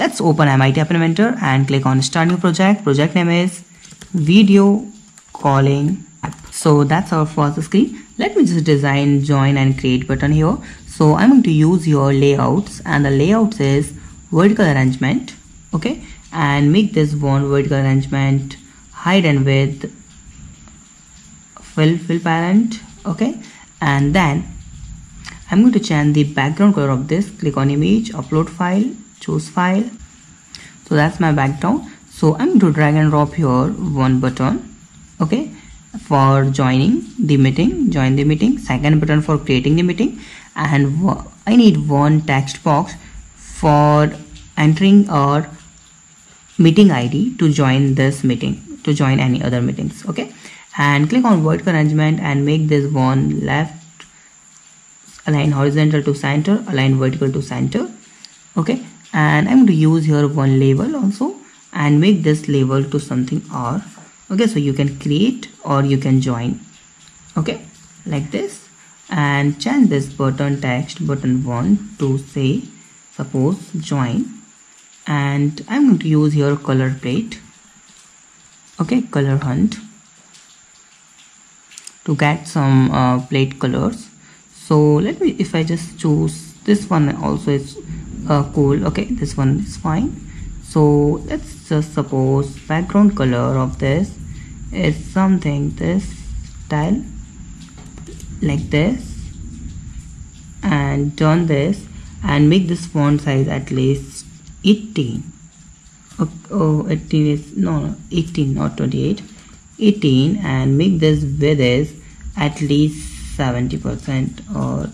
let's open MIT App Inventor and click on start new project. Project name is video calling app. So that's our first screen. Let me just design join and create button here. So I'm going to use your layouts, and the layouts is vertical arrangement, okay, and make this one vertical arrangement height and width fill parent, okay, and then I'm going to change the background color of this. Click on image, upload file, choose file. So that's my background. So I'm going to drag and drop here one button, okay, for joining the meeting, join the meeting. Second button for creating the meeting, and I need one text box for entering our meeting ID to join this meeting, to join any other meetings, okay. And click on vertical arrangement and make this one left align horizontal to center, align vertical to center, okay. And I'm going to use here one label also and make this label to something R, okay. So you can create or you can join, okay, like this. And change this button text button 1 to say suppose join, and I'm going to use here color plate, okay, color hunt, to get some plate colors. So let me, if I just choose this one also is cool, okay, this one is fine. So let's just suppose background color of this is something this style, like this, and done this, and make this font size at least 18. Oh, 18 is no 18, not 28, 18, and make this width is at least 70%, or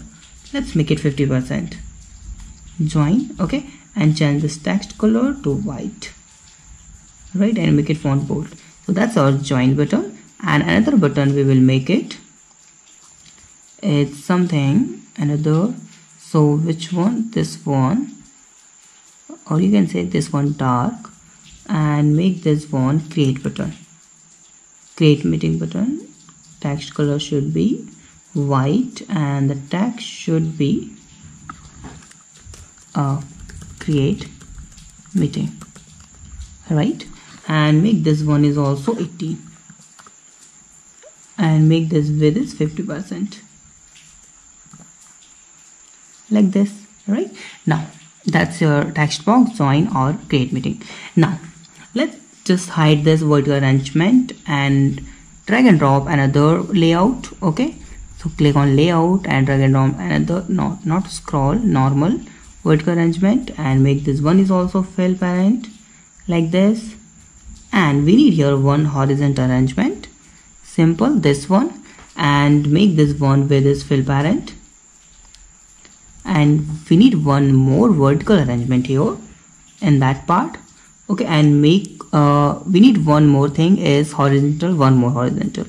let's make it 50%. Join, okay, and change this text color to white, right, and make it font bold. So that's our join button. And another button we will make it, it's something another. So which one? This one, or you can say this one dark, and make this one create button, create meeting button. Text color should be white and the text should be create meeting, right. And make this one is also 18, and make this width is 50%, like this, right. Now that's your text box join or create meeting. Now let's just hide this vertical arrangement and drag and drop another layout, okay. So click on layout and drag and drop another, not scroll, normal vertical arrangement, and make this one is also fill parent, like this. And we need here one horizontal arrangement, simple, this one, and make this one with this fill parent. And we need one more vertical arrangement here in that part, okay. And make we need one more thing is horizontal, one more horizontal,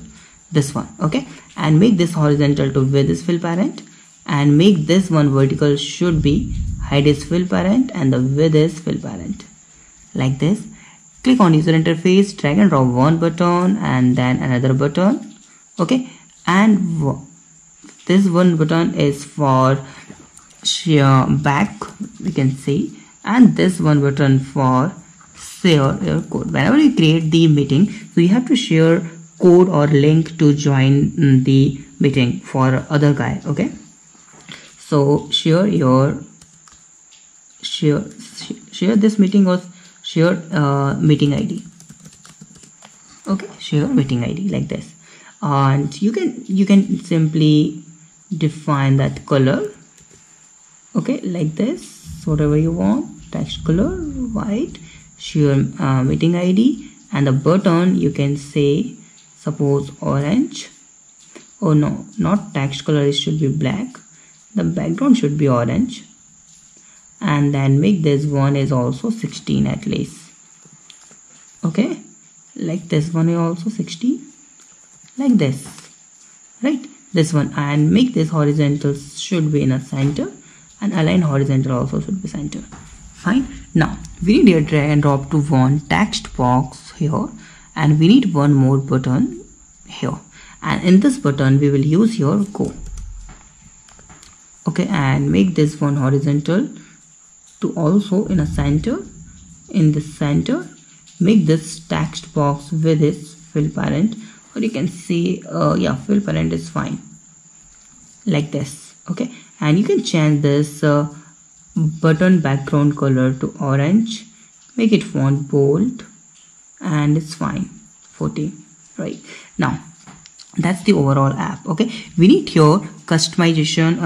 this one, okay. And make this horizontal to with this fill parent, and make this one vertical should be height is fill parent and the width is fill parent, like this. Click on user interface, drag and drop one button and then another button, okay. And this one button is for share back, we can see, and this one button for share your code. Whenever you create the meeting, so you have to share code or link to join the meeting for other guy, okay. So share your share this meeting or share meeting ID, okay, share meeting ID, like this. And you can simply define that color, okay, like this, whatever you want, text color white, share meeting ID, and the button you can say suppose orange. Oh no, not text color, it should be black, the background should be orange. And then make this one is also 16 at least, okay, like this one is also 16, like this, right, this one. And make this horizontal should be in a center, and align horizontal also should be center, fine. Now we need a drag and drop to one text box here, and we need one more button here, and in this button we will use your go, okay. And make this one horizontal to also in a center, in the center, make this text box with its fill parent, or you can say yeah, fill parent is fine, like this. Okay, and you can change this button background color to orange, make it font bold, and it's fine, 14, right? Now that's the overall app. Okay, we need here customization.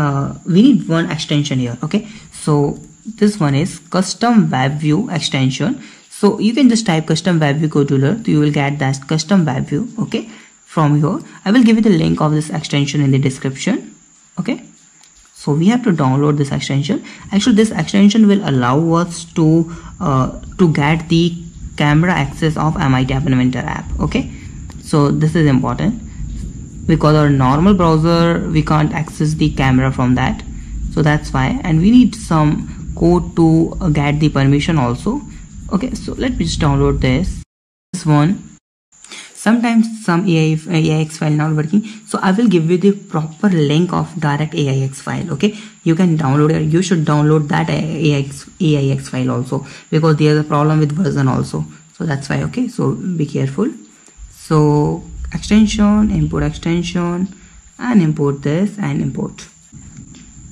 We need one extension here. Okay, so this one is CustomWebView extension. So you can just type CustomWebView controller, so you will get that CustomWebView. Okay, from here I will give you the link of this extension in the description. Okay, so we have to download this extension. Actually, this extension will allow us to get the camera access of MIT App Inventor app. Okay, so this is important because our normal browser we can't access the camera from that, so that's why, and we need some code to get the permission also. Okay, so let me just download this one. Sometimes some AIX file not working, so I will give you the proper link of direct AIX file. Okay, you can download it. You should download that AIX file also, because there's a problem with version also, so that's why. Okay, so be careful. So extension, import extension, and import this and import.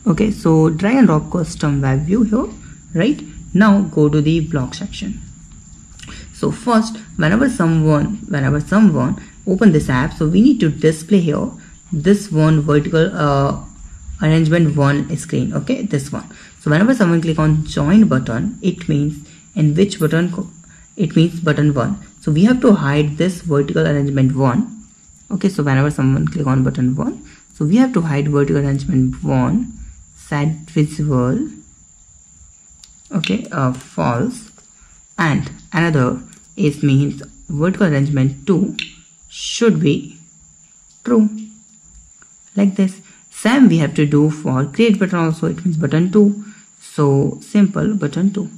Okay, so drag and drop CustomWebView here. Right now go to the block section. So first, whenever someone open this app, so we need to display here this one vertical arrangement one screen. Okay, this one. So whenever someone click on join button, it means in which button, it means button 1. So we have to hide this vertical arrangement 1. Okay, so whenever someone click on button 1, so we have to hide vertical arrangement 1, set visible, okay, false, and another is means vertical arrangement 2 should be true, like this. Same we have to do for create button also, it means button 2, so simple button 2,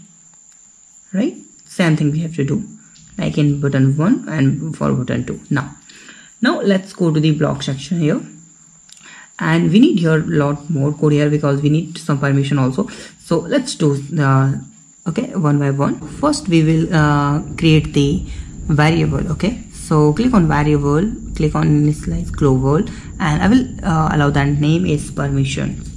right? Same thing we have to do like in button 1 and for button 2. Now let's go to the block section here, and we need here a lot more code here because we need some permission also. So let's do okay, one by one. First we will create the variable. Okay, so click on variable, click on initialize global, and I will allow that name is permissions.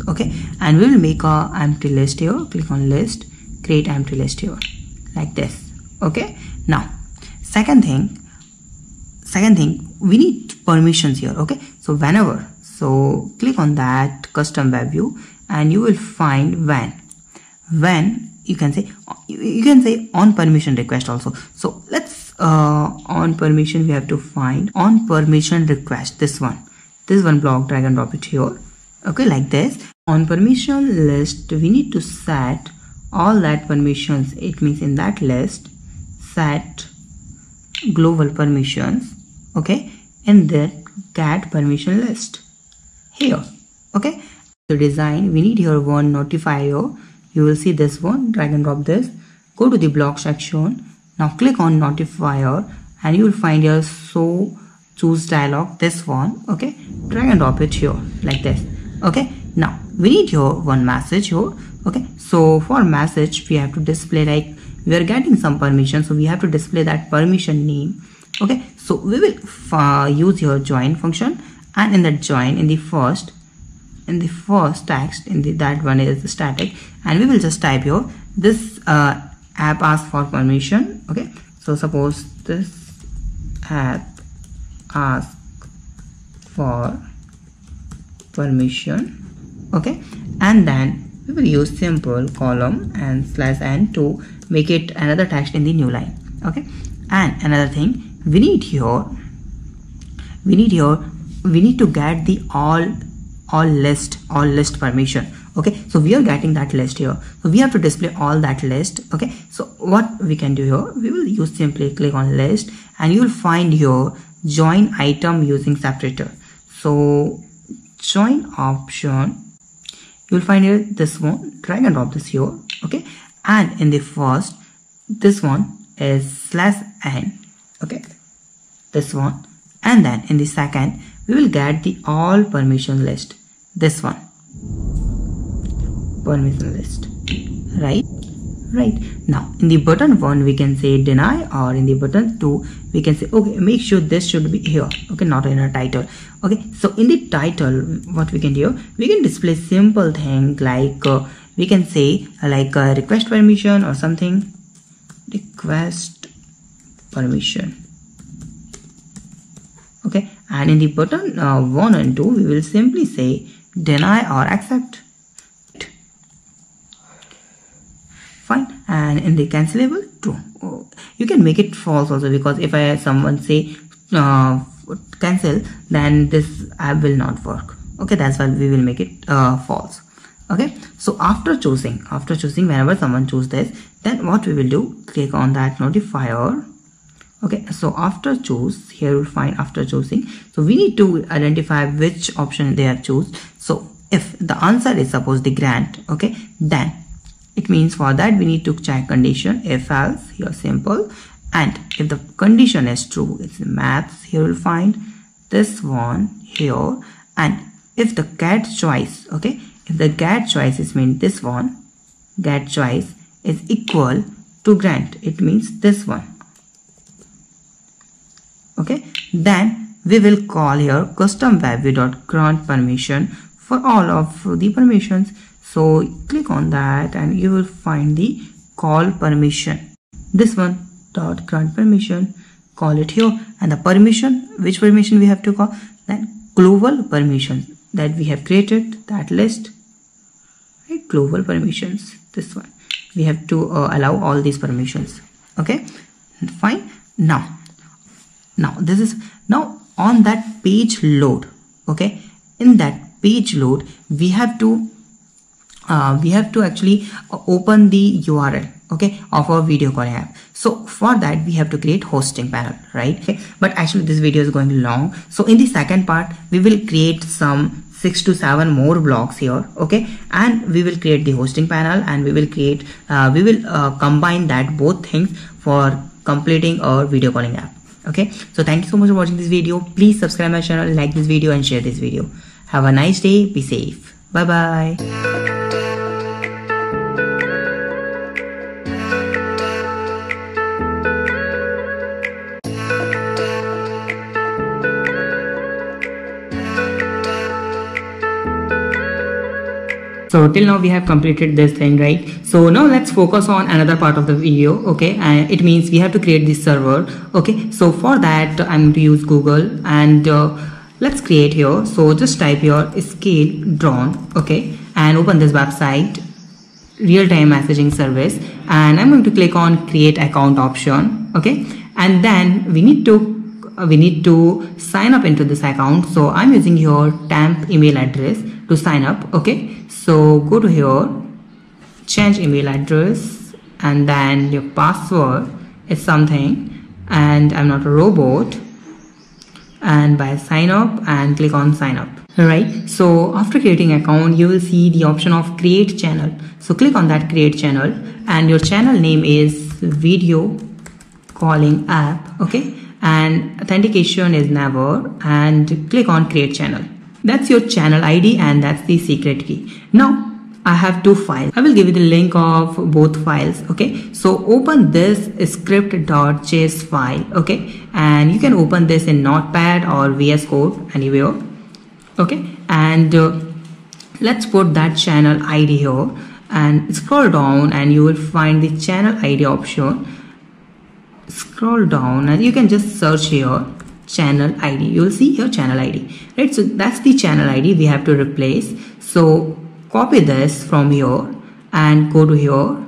Okay, and we will make a empty list here. Click on list, create empty list here, like this. Okay, now second thing, we need permissions here. Okay, so whenever, so click on that CustomWebView, and you will find when you can say on permission request also. So let's on permission, we have to find on permission request, this one block, drag and drop it here. Okay, like this. On permission list, we need to set all that permissions. It means in that list set global permissions. Okay, in that get permission list here. Okay, to design we need here one notifier. You will see this one, drag and drop this, go to the block section. Now click on notifier, and you will find here so choose dialog, this one. Okay, drag and drop it here, like this. Okay, now we need here one message here. Okay, so for message we have to display, like we are getting some permission, so we have to display that permission name. Okay, so we will use your join function, and in the join, in the first text, that one is static, and we will just type here this app asks for permission. Okay, so suppose this app asks for permission. Okay, and then we will use simple column and /n to make it another text in the new line. Okay, and another thing we need to get the all list permission. Okay, so we are getting that list here, so we have to display all that list. Okay, so what we can do here, we will use simply click on list, and you will find here join item using separator. So join option, you will find here this one, drag and drop this here. Okay, and in the first, this one is /n. Okay, this one, and then in the second we will get the all permission list, this one permission list, right. Now in the button 1 we can say deny, or in the button 2 we can say okay, make sure this should be here, okay, not in a title. Okay, so in the title what we can do, we can display simple thing like we can say like request permission or something, request permission. Okay, and in the button 1 and 2 we will simply say deny or accept. Fine. And in the cancelable, true. You can make it false also, because if someone say cancel, then this app will not work. Okay, that's why we will make it false. Okay, so after choosing whenever someone choose this, then what we will do, click on that notifier. Okay, so after choose, here you'll find after choosing, so we need to identify which option they have choose. So if the answer is suppose the grant, okay, then it means for that we need to check condition, if else, here simple, and if the condition is true, it's maths, here you'll find this one here. And if the get choice, okay, if the get choice is mean this one, get choice is equal to grant, it means this one. Okay, then we will call here CustomWebView.grant permission for all of the permissions. So click on that and you will find the call permission, this one dot grant permission, call it here. And the permission, which permission we have to call, then global permissions that we have created, that list, right? Global permissions, this one we have to allow all these permissions. Okay, fine. Now this is now on that page load. Okay, in that page load we have to actually open the URL, okay, of our video calling app. So for that we have to create hosting panel, right? Okay, but actually this video is going long, so in the second part we will create some 6 to 7 more blocks here, okay, and we will create the hosting panel, and we will create combine that both things for completing our video calling app. Okay, so thank you so much for watching this video. Please subscribe my channel, like this video and share this video. Have a nice day, be safe, bye bye. So till now we have completed this thing, right? So now let's focus on another part of the video, okay? And it means we have to create this server, okay? So for that I'm going to use Google, and let's create here. So just type here scale drawn, okay? And open this website, real-time messaging service, and I'm going to click on create account option, okay? And then we need to sign up into this account. So I'm using your temp email address to sign up, okay? So go to here, change email address, and then your password is something, and I'm not a robot, and by sign up and click on sign up. Alright, so after creating account you will see the option of create channel. So click on that create channel, and your channel name is video calling app, okay, and authentication is never, and click on create channel. That's your channel ID and that's the secret key. Now I have 2 files. I will give you the link of both files, okay? So open this script.js file, okay? And you can open this in Notepad or VS Code, anywhere, okay? And let's put that channel ID here and scroll down, and you will find the channel ID option. Scroll down and you can just search here channel ID. You will see here channel ID, right? So that's the channel ID we have to replace. So copy this from here and go to here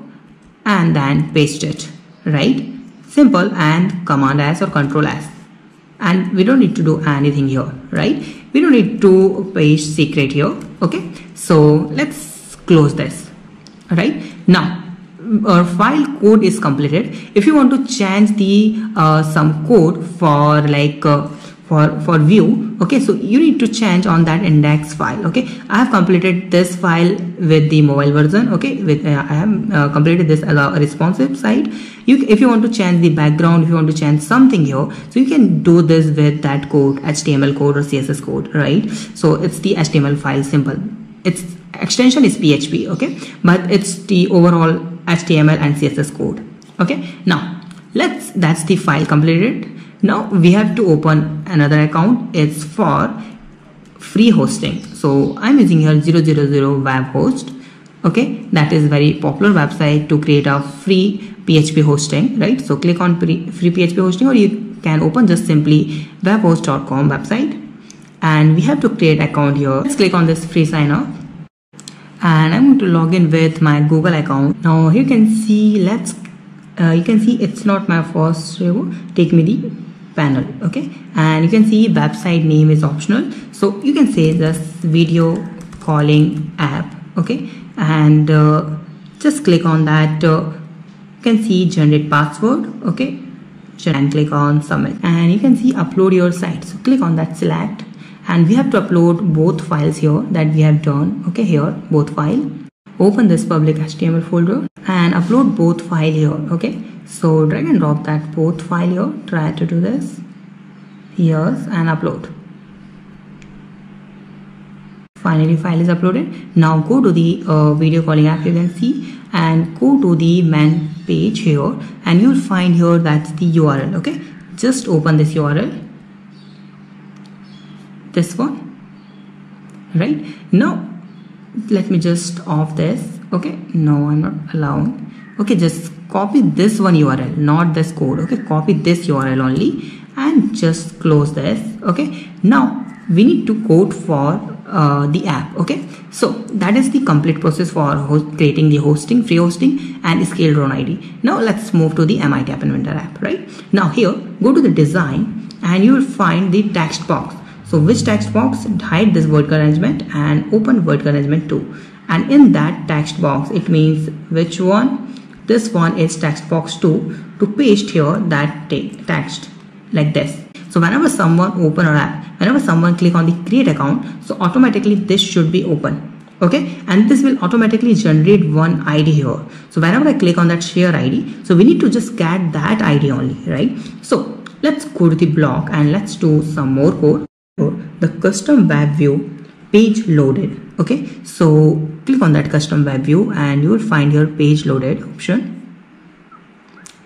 and then paste it, right? Simple, and command S or control S, and we don't need to do anything here, right? We don't need to paste secret here, okay? So let's close this, right? Now our file code is completed. If you want to change the some code for like for view, okay, so you need to change on that index file, okay? I have completed this file with the mobile version, okay, with I have completed this as a responsive site. If you want to change the background, if you want to change something here, so you can do this with that code, HTML code or CSS code, right? So it's the HTML file, simple. It's extension is PHP, okay, but it's the overall HTML and CSS code. Okay, now that's the file completed. Now we have to open another account. It's for free hosting, so I'm using here 000 web host. Okay, that is very popular website to create a free PHP hosting, right? So click on free PHP hosting, or you can open just simply webhost.com website, and we have to create account here. Let's click on this free sign up, and I'm going to log in with my Google account. Now you can see, you can see it's not my first review. Take me the panel, okay, and you can see website name is optional, so you can say this video calling app, okay, and just click on that. You can see generate password, okay, and click on submit, and you can see upload your site. So click on that, select, and we have to upload both files here that we have done. Okay, here both file. Open this public HTML folder and upload both file here. Okay, so drag and drop that both file here. Try to do this. Yes, and upload. Finally, file is uploaded. Now go to the video calling app, you can see, and go to the main page here, and you'll find here that's the URL. Okay, just open this URL, this one, right? Now let me just off this. Okay, no, I'm not allowing. Okay, just copy this one URL, not this code. Okay, copy this URL only and just close this. Okay, now we need to code for the app. Okay, so that is the complete process for creating the hosting, free hosting, and scale drone ID. Now let's move to the MIT App Inventor app. Right now, here go to the design, and you will find the text box. So which text box? Hide this vertical arrangement and open vertical arrangement 2. And in that text box, it means which one? This one is text box 2, to paste here that text like this. So whenever someone open our app, whenever someone click on the create account, so automatically this should be open. Okay, and this will automatically generate one ID here. So whenever I click on that share ID, so we need to just get that ID only, right? So let's go to the block and let's do some more code. The custom web view page loaded. Okay, so click on that custom web view, and you will find your page loaded option,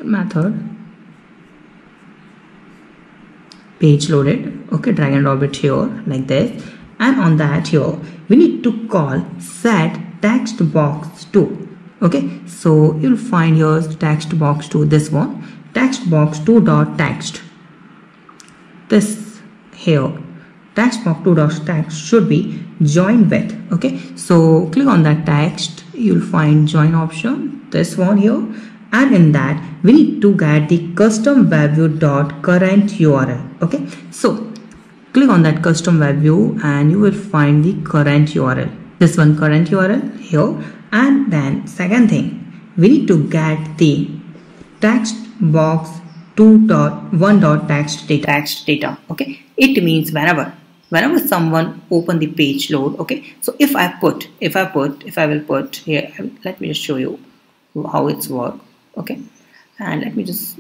method, page loaded. Okay, drag and drop it here like this, and on that here we need to call set text box 2. Okay, so you'll find here text box 2, this one, text box 2 dot text, this here. Text box 2 dot text should be join with. Okay, so click on that text, you'll find join option, this one here, and in that we need to get the custom web view dot current URL. Okay, so click on that custom web view, and you will find the current URL, this one, current URL here. And then second thing, we need to get the text box 2.1 dot text data. Okay, it means whenever someone open the page load. Okay, so if I will put here, let me just show you how it's work. Okay, and let me just,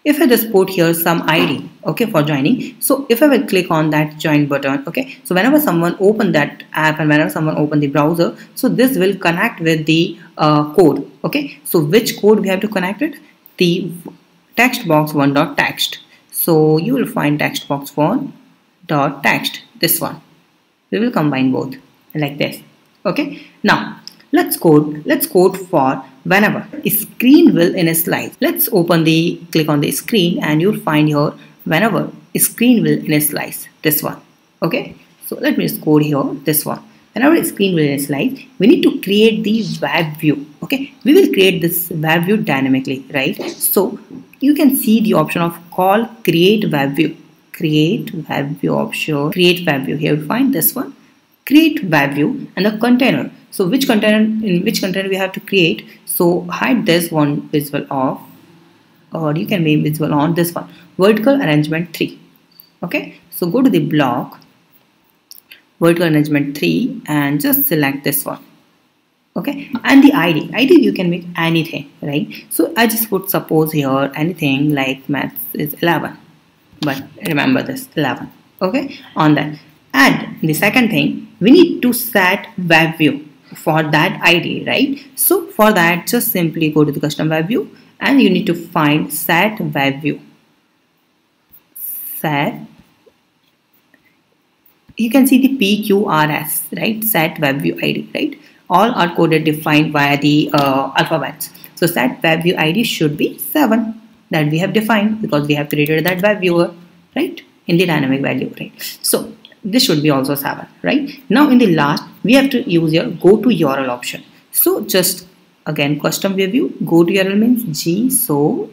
if I just put here some ID, okay, for joining. So if I will click on that join button, okay, so whenever someone open that app and whenever someone open the browser, so this will connect with the code. Okay, so which code we have to connect it? The text box 1 dot text. So you will find text box 1 dot text, this one. We will combine both like this. Okay, now let's code for whenever screen will initialize. Let's click on the screen, and you'll find here whenever screen will initialize, this one. Okay, so let me just code here, this one. Whenever screen will initialize, we need to create the web view. Okay, we will create this web view dynamically, right? So you can see the option of call create web view. Create web view option, create web view. Here we find this one, create web view, and the container. So which container, in which container we have to create? So hide this one visible off, or you can make visible on, this one, vertical arrangement 3. Okay, so go to the block, vertical arrangement 3, and just select this one. Okay, and the ID you can make anything, right? So I just put suppose here anything like maths is 11, but remember this 11. Okay, on that And the second thing, we need to set web view for that ID, right? So for that, just simply go to the custom web view and you need to find set web view. Set, you can see the PQRS, right? Set web view ID, right? All are coded defined via the alphabets. So set web view ID should be 7 that we have defined because we have created that web viewer, right? In the dynamic value, right? So this should be also 7, right? Now in the last, we have to use your go to URL option. So just again, custom web view, go to URL means G, so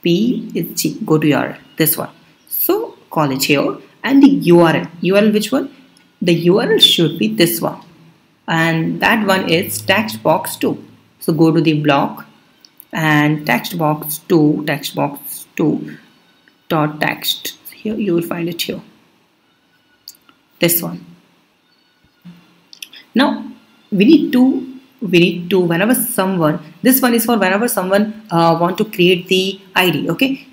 P is G, go to URL, this one. So call it here, and the URL which one? The URL should be this one, and that one is text box 2. So go to the block and text box 2 dot text. Here you will find it here, this one. Now we need to whenever someone, this one is for whenever someone want to create the ID, okay?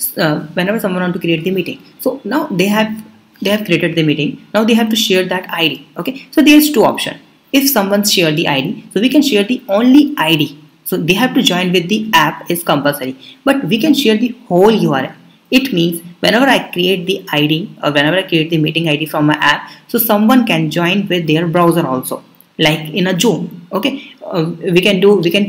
Whenever someone want to create the meeting, so now they have created the meeting, now they have to share that ID, okay? So there's two options. If someone share the ID, so we can share the only ID, so they have to join with the app is compulsory, but we can share the whole URL. It means whenever I create the ID or whenever I create the meeting ID from my app, so someone can join with their browser also, like in a Zoom, okay? We can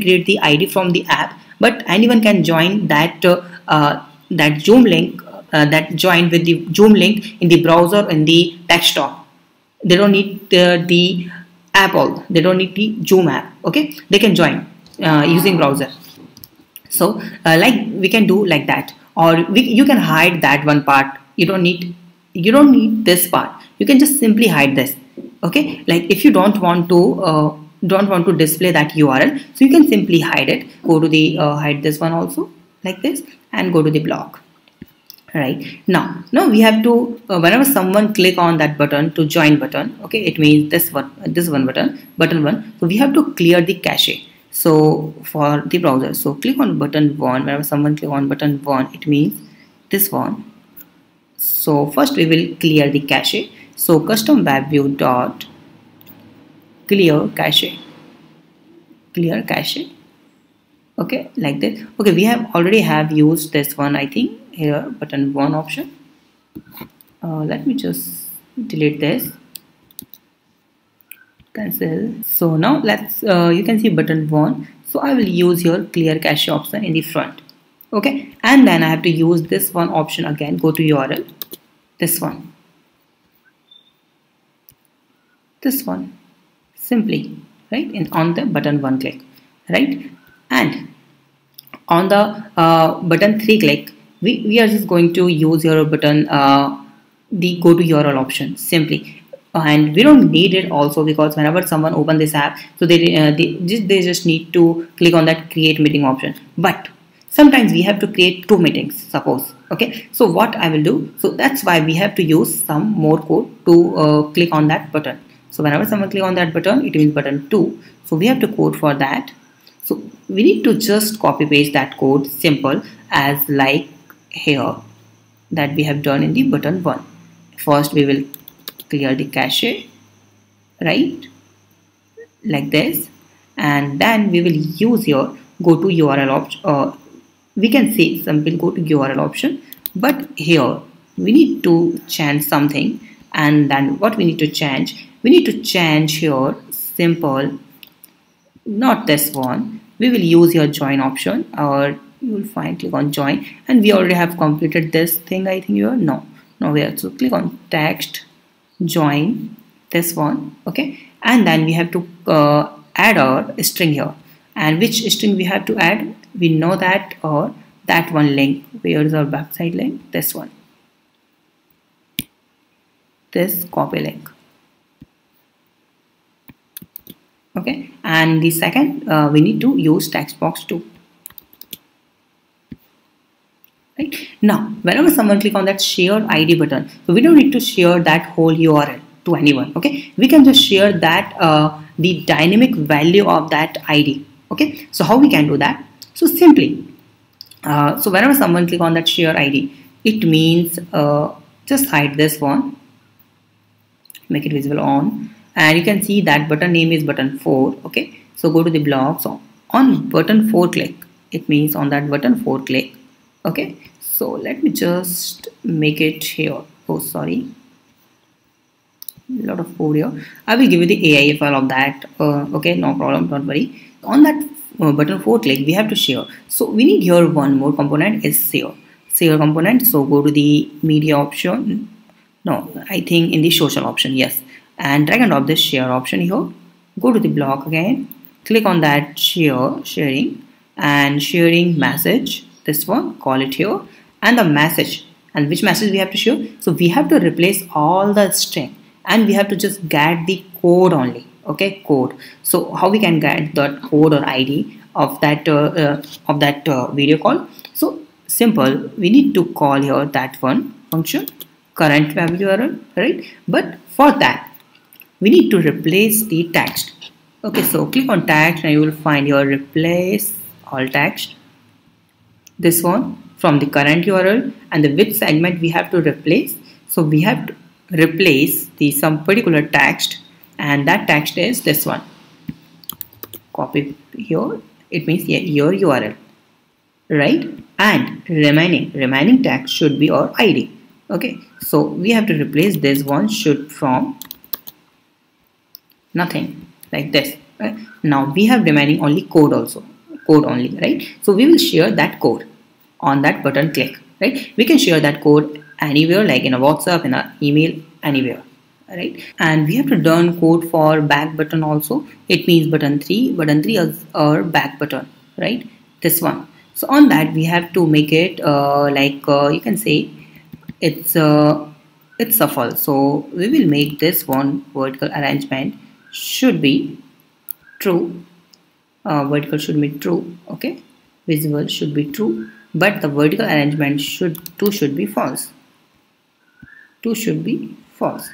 create the ID from the app, but anyone can join that that Zoom link, that join with the Zoom link in the browser in the desktop. They don't need the app all. They don't need the Zoom app. Okay, they can join using browser. So like we can do like that, or you can hide that one part. You don't need this part. You can just simply hide this. Okay, like if you don't want to display that URL, so you can simply hide it. Go to the hide this one also like this, and go to the block. Right, now we have to whenever someone click on that button to join button, okay, it means this one button 1, so we have to clear the cache. So for the browser, so click on button 1. Whenever someone click on button 1, it means this one. So first we will clear the cache. So CustomWebView dot clear cache, okay, like this. Okay, we have already used this one, I think, here, button 1 option. Let me just delete this, cancel. So now let's you can see button 1. So I will use your clear cache option in the front, okay, and then I have to use this one option again. Go to URL, this one, simply, right, and on the button 1 click, right, and on the button 3 click, we are just going to use your button the go to URL option simply, and we don't need it also, because whenever someone open this app, so they just need to click on that create meeting option. But sometimes we have to create 2 meetings, suppose, okay. So what I will do, so that's why we have to use some more code to click on that button. So whenever someone click on that button, it means button 2. So we have to code for that. So we need to just copy paste that code, simple as like here that we have done in the button 1. First we will clear the cache, right, like this, and then we will use your go to URL option. We can say something go to URL option, but here we need to change something. And then what we need to change? We need to change here, simple, not this one. We will use your join option, or you will find, click on join, and we already have completed this thing, I think. Here no we have to click on text join, this one, okay, and then we have to add our string here. And which string we have to add? We know that, or that one link. Where is our website link? This one, this copy link, okay. And the second, we need to use text box 2. Right, now whenever someone click on that share ID button, so we don't need to share that whole URL to anyone, okay. We can just share that the dynamic value of that ID, okay. So how we can do that? So simply, so whenever someone click on that share ID, it means just hide this one, make it visible on, and you can see that button name is button 4. Okay, so go to the block. So on button 4 click, it means on that button 4 click. Okay, so let me just make it here. Oh sorry, a lot of code here. I will give you the AI file of that. Okay, no problem, don't worry. On that button 4 click, we have to share. So we need here one more component is share component. So go to the media option. No, I think in the social option, yes, and drag and drop this share option here. Go to the block again, click on that sharing and sharing message, this one, call it here, and the message, and which message we have to share. So we have to replace all the string and we have to just get the code only. Okay, code. So how we can get that code or ID of that video call? So simple, we need to call here that one function current web URL, right? But for that we need to replace the text. Okay, so click on text and you will find your replace all text, this one, from the current URL, and the which segment we have to replace. So we have to replace the some particular text, and that text is this one. Copy here, it means your URL, right? And remaining text should be our ID. Okay, so we have to replace this one should from nothing, like this, right? Now we have remaining only code also, code only, right? So we will share that code on that button click, right? We can share that code anywhere, like in a WhatsApp, in an email, anywhere, right? And we have to done code for back button also. It means button 3 is our back button, right? This one. So on that we have to make it you can say it's shuffle. So we will make this one vertical arrangement should be true. Vertical should be true. Okay, visible should be true, but the vertical arrangement should be false. 2 should be false.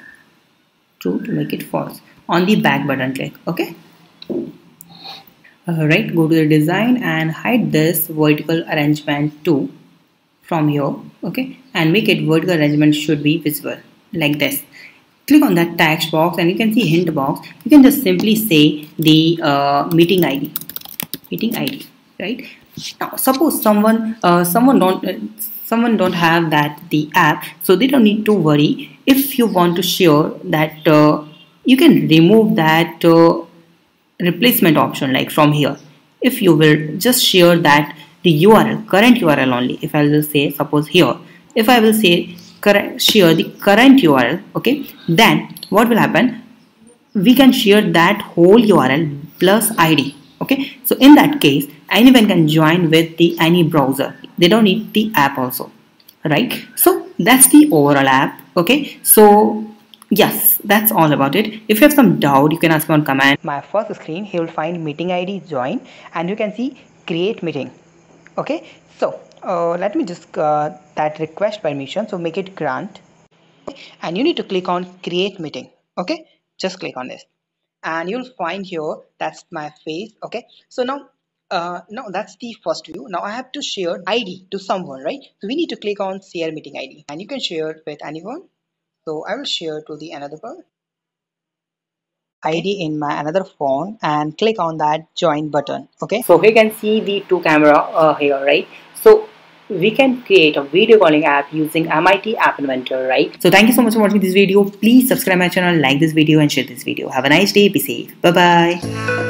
True to make it false on the back button click. Okay. Right, go to the design and hide this vertical arrangement 2 from here. Okay, and make it vertical arrangement should be visible, like this. Click on that text box and you can see hint box. You can just simply say the meeting ID, right? Now suppose someone don't have that the app, so they don't need to worry. If you want to share that, you can remove that replacement option, like from here. If you will just share that the URL, current URL only. If I will say, suppose here, if I will say share the current URL, okay, then what will happen? We can share that whole URL plus ID. Okay, so in that case, anyone can join with the any browser. They don't need the app also, right? So that's the overall app. Okay, so yes, that's all about it. If you have some doubt, you can ask me on comment. My first screen, he will find meeting ID, join, and you can see create meeting. Okay, so let me just that request permission, so make it grant, and you need to click on create meeting. Okay, just click on this and you'll find here that's my face. Okay, so now that's the first view. Now I have to share ID to someone, right? So we need to click on share meeting ID, and you can share it with anyone. So I will share to the another one ID in my another phone and click on that join button. Okay, so we can see the two camera here, right? So we can create a video calling app using MIT App Inventor, right? So thank you so much for watching this video. Please subscribe my channel, like this video and share this video. Have a nice day. Be safe. Bye bye.